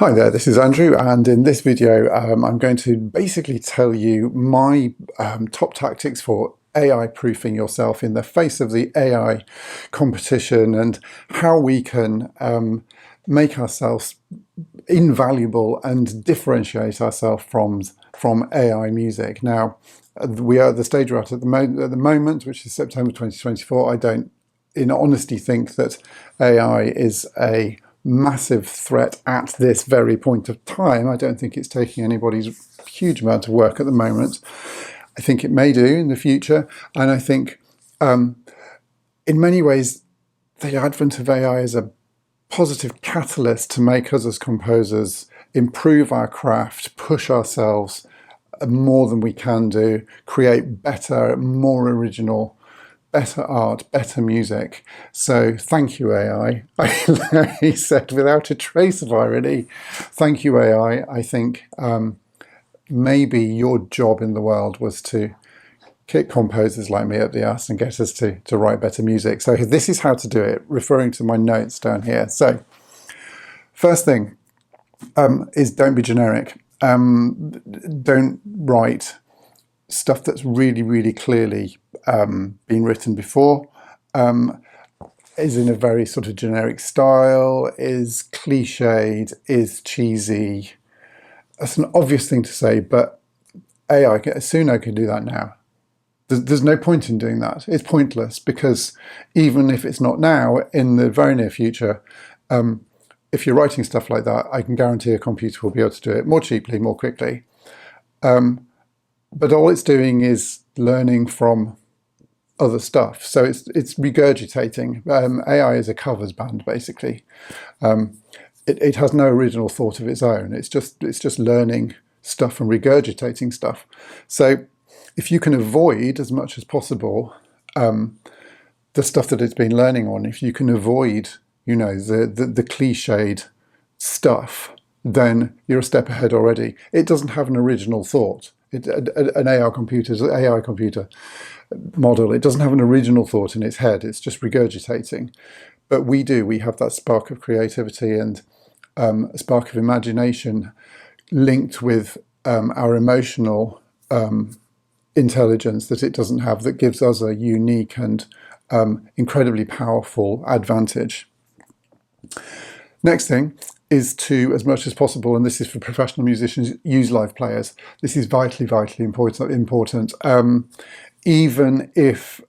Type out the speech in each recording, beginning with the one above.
Hi there, this is Andrew, and in this video I'm going to basically tell you my top tactics for AI proofing yourself in the face of the AI competition, and how we can make ourselves invaluable and differentiate ourselves from AI music. Now, we are at the stage we're at the moment, which is September 2024. I don't, in honesty, think that AI is a massive threat at this very point of time. I don't think it's taking anybody's huge amount of work at the moment. I think it may do in the future, and I think in many ways the advent of AI is a positive catalyst to make us as composers improve our craft, push ourselves more than we can do, create better, more original, better art, better music. So thank you, AI. He said without a trace of irony. Thank you, AI. I think maybe your job in the world was to kick composers like me up the ass and get us to write better music. So this is how to do it, referring to my notes down here. So first thing is don't be generic. Don't write stuff that's really, really clearly been written before, is in a very sort of generic style, is cliched, is cheesy. That's an obvious thing to say, but AI, Suno can do that now. There's no point in doing that. It's pointless, because even if it's not now, in the very near future, if you're writing stuff like that, I can guarantee a computer will be able to do it more cheaply, more quickly. But all it's doing is learning from other stuff. So it's regurgitating. AI is a covers band, basically. It has no original thought of its own. It's just learning stuff and regurgitating stuff. So if you can avoid as much as possible the stuff that it's been learning on, if you can avoid, the cliched stuff, then you're a step ahead already. It doesn't have an original thought. An AI computer model, it doesn't have an original thought in its head. It's just regurgitating. But we do. We have that spark of creativity and a spark of imagination linked with our emotional intelligence that it doesn't have, that gives us a unique and incredibly powerful advantage. Next thing is to, as much as possible, and this is for professional musicians, use live players. This is vitally, vitally important. Even if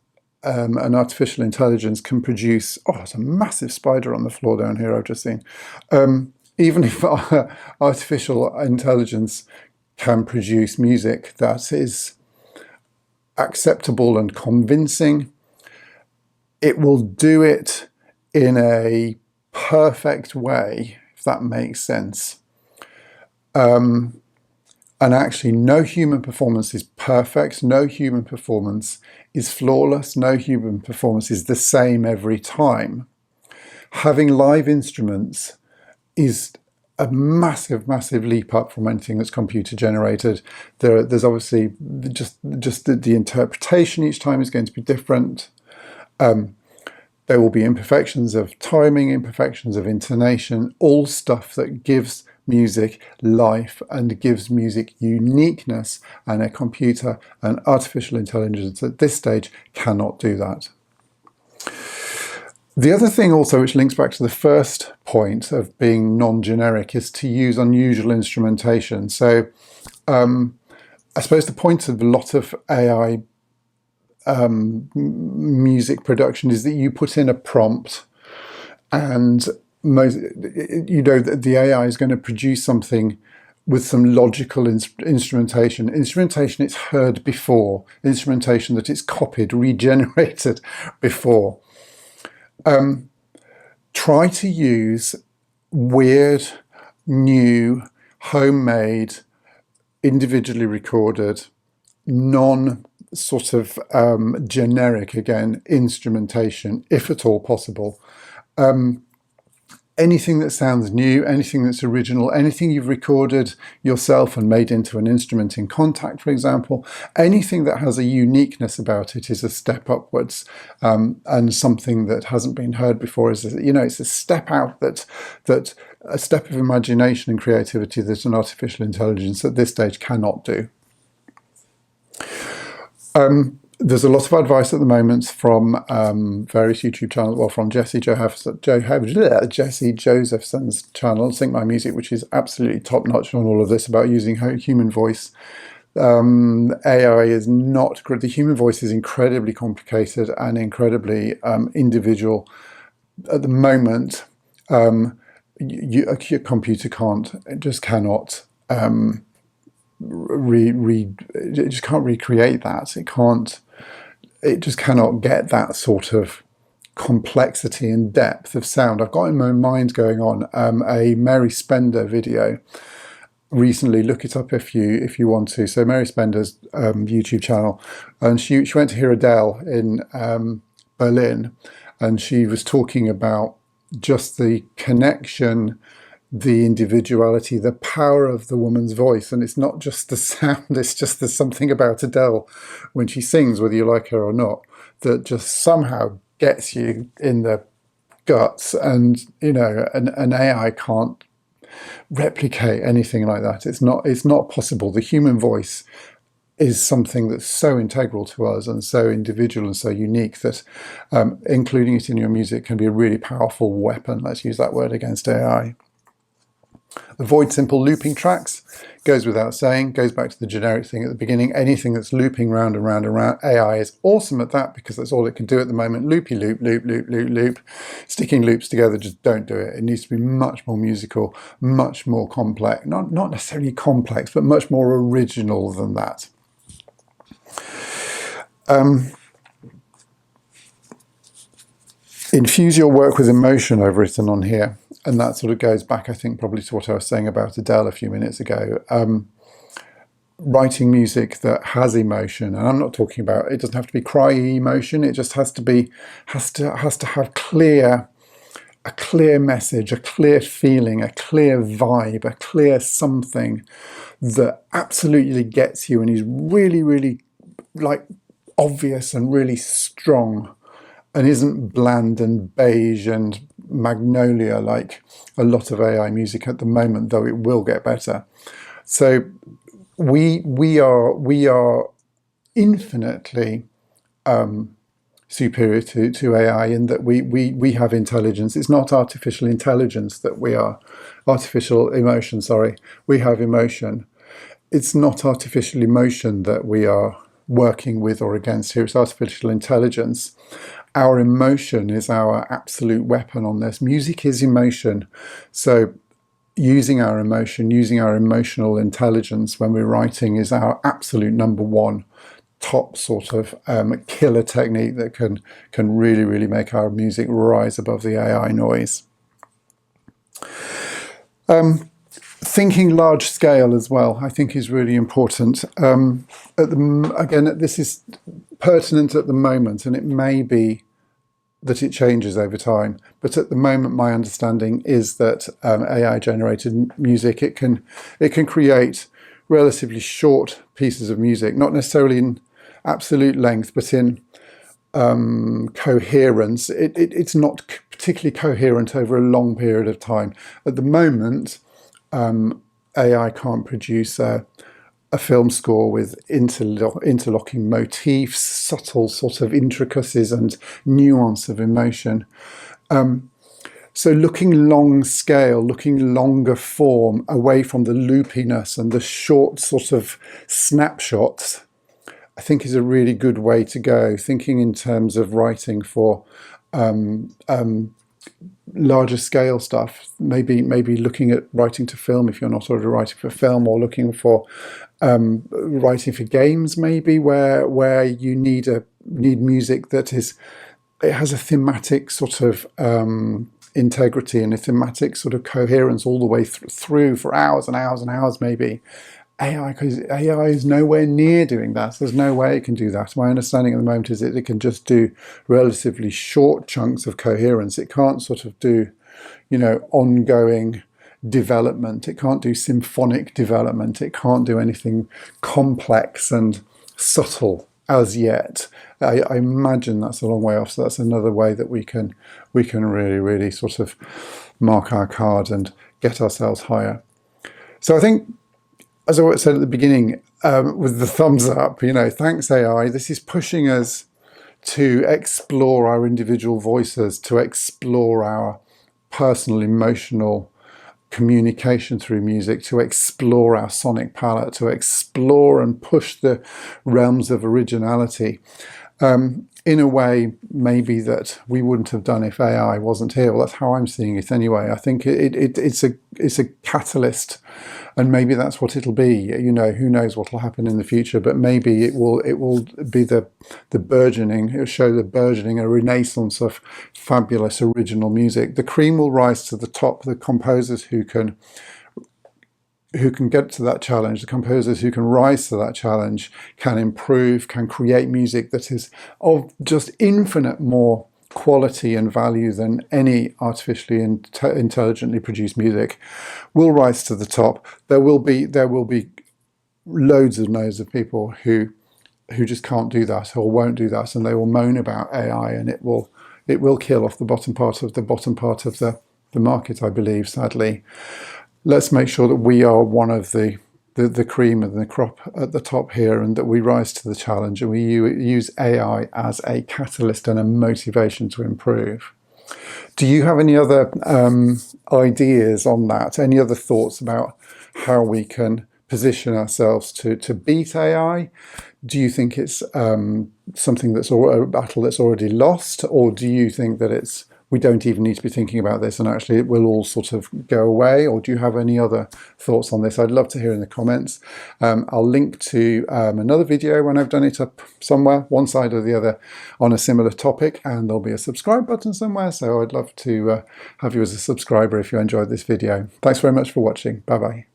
an artificial intelligence can produce, there's a massive spider on the floor down here I've just seen. Even if artificial intelligence can produce music that is acceptable and convincing, it will do it in a perfect way, if that makes sense. And actually, no human performance is perfect. No human performance is flawless. No human performance is the same every time. Having live instruments is a massive, massive leap up from anything that's computer generated. There's obviously just the interpretation each time is going to be different. There will be imperfections of timing, imperfections of intonation, all stuff that gives music life and gives music uniqueness, and a computer and artificial intelligence at this stage cannot do that. The other thing also, which links back to the first point of being non-generic, is to use unusual instrumentation. So I suppose the point of a lot of AI music production is that you put in a prompt, and the AI is going to produce something with some logical instrumentation it's heard before, instrumentation that it's copied, regenerated before. Try to use weird, new, homemade, individually recorded, sort of generic, again, instrumentation, if at all possible. Anything that sounds new, anything that's original, anything you've recorded yourself and made into an instrument in Contact, for example, anything that has a uniqueness about it is a step upwards, and something that hasn't been heard before is, it's a step out that a step of imagination and creativity that an artificial intelligence at this stage cannot do. There's a lot of advice at the moment from various YouTube channels, well, from Jesse Josephson's channel, Sync My Music, which is absolutely top-notch on all of this about using human voice. AI is not good. The human voice is incredibly complicated and incredibly individual. At the moment, your computer cannot it just can't recreate that. It just cannot get that sort of complexity and depth of sound. I've got in my mind going on a Mary Spender video recently. Look it up if you want to. So Mary Spender's YouTube channel, and she went to hear Adele in Berlin, and she was talking about just the connection, the individuality, the power of the woman's voice. And it's not just the sound, it's just there's something about Adele when she sings, whether you like her or not, that just somehow gets you in the guts. And, you know, an AI can't replicate anything like that. It's not possible. The human voice is something that's so integral to us and so individual and so unique that including it in your music can be a really powerful weapon. Let's use that word against AI. Avoid simple looping tracks. Goes without saying, goes back to the generic thing at the beginning. Anything that's looping round and round and round. AI is awesome at that because that's all it can do at the moment. Loopy loop, loop, loop, loop, loop. Sticking loops together, just don't do it. It needs to be much more musical, much more complex. Not necessarily complex, but much more original than that. Infuse your work with emotion, I've written on here. And that sort of goes back, I think, probably to what I was saying about Adele a few minutes ago. Writing music that has emotion, and I'm not talking about, it doesn't have to be cryy emotion. It just has to have a clear message, a clear feeling, a clear vibe, a clear something that absolutely gets you and is really, really like obvious and really strong, and isn't bland and beige and magnolia like a lot of AI music at the moment, though it will get better. So we are infinitely superior to AI in that we have intelligence. It's not artificial intelligence that we are. Artificial emotion, sorry. We have emotion. It's not artificial emotion that we are working with or against here. It's artificial intelligence. Our emotion is our absolute weapon on this. Music is emotion. So using our emotion, using our emotional intelligence when we're writing is our absolute number one top sort of killer technique that can really, really make our music rise above the AI noise. Thinking large scale as well, I think, is really important. Again, this is pertinent at the moment, and it may be that it changes over time. But at the moment, my understanding is that AI-generated music, it can create relatively short pieces of music, not necessarily in absolute length, but in coherence. It's not particularly coherent over a long period of time. At the moment, AI can't produce a film score with interlocking motifs, subtle sort of intricacies and nuance of emotion. So looking long scale, looking longer form, away from the loopiness and the short sort of snapshots, I think is a really good way to go. Thinking in terms of writing for larger scale stuff, maybe looking at writing to film if you're not already writing for film, or looking for writing for games, maybe where you need music that it has a thematic sort of integrity and a thematic sort of coherence all the way through for hours and hours and hours, maybe. Because AI is nowhere near doing that. There's no way it can do that. My understanding at the moment is that it can just do relatively short chunks of coherence. It can't sort of do, ongoing development. It can't do symphonic development. It can't do anything complex and subtle as yet. I imagine that's a long way off. So that's another way that we can really, really sort of mark our card and get ourselves higher. So I think, as I said at the beginning, with the thumbs up, thanks AI, this is pushing us to explore our individual voices, to explore our personal, emotional communication through music, to explore our sonic palette, to explore and push the realms of originality in a way maybe that we wouldn't have done if AI wasn't here. Well, that's how I'm seeing it anyway. I think it's a catalyst, and maybe that's what it'll be. Who knows what will happen in the future, but maybe it will be the burgeoning. It'll show the burgeoning, a renaissance of fabulous original music. The cream will rise to the top. The composers who can get to that challenge, the composers who can rise to that challenge, can improve, can create music that is of just infinite more quality and value than any artificially intelligently produced music, will rise to the top. There will be loads of people who just can't do that or won't do that, and they will moan about AI, and it will kill off the bottom part of the market, I believe, sadly. Let's make sure that we are one of the cream and the crop at the top here, and that we rise to the challenge, and we use AI as a catalyst and a motivation to improve. Do you have any other ideas on that? Any other thoughts about how we can position ourselves to beat AI? Do you think it's something that's a battle that's already lost, or do you think that we don't even need to be thinking about this and actually it will all sort of go away? Or do you have any other thoughts on this? I'd love to hear in the comments. I'll link to another video when I've done it up somewhere, one side or the other, on a similar topic, and there'll be a subscribe button somewhere, so I'd love to have you as a subscriber if you enjoyed this video. Thanks very much for watching. Bye bye.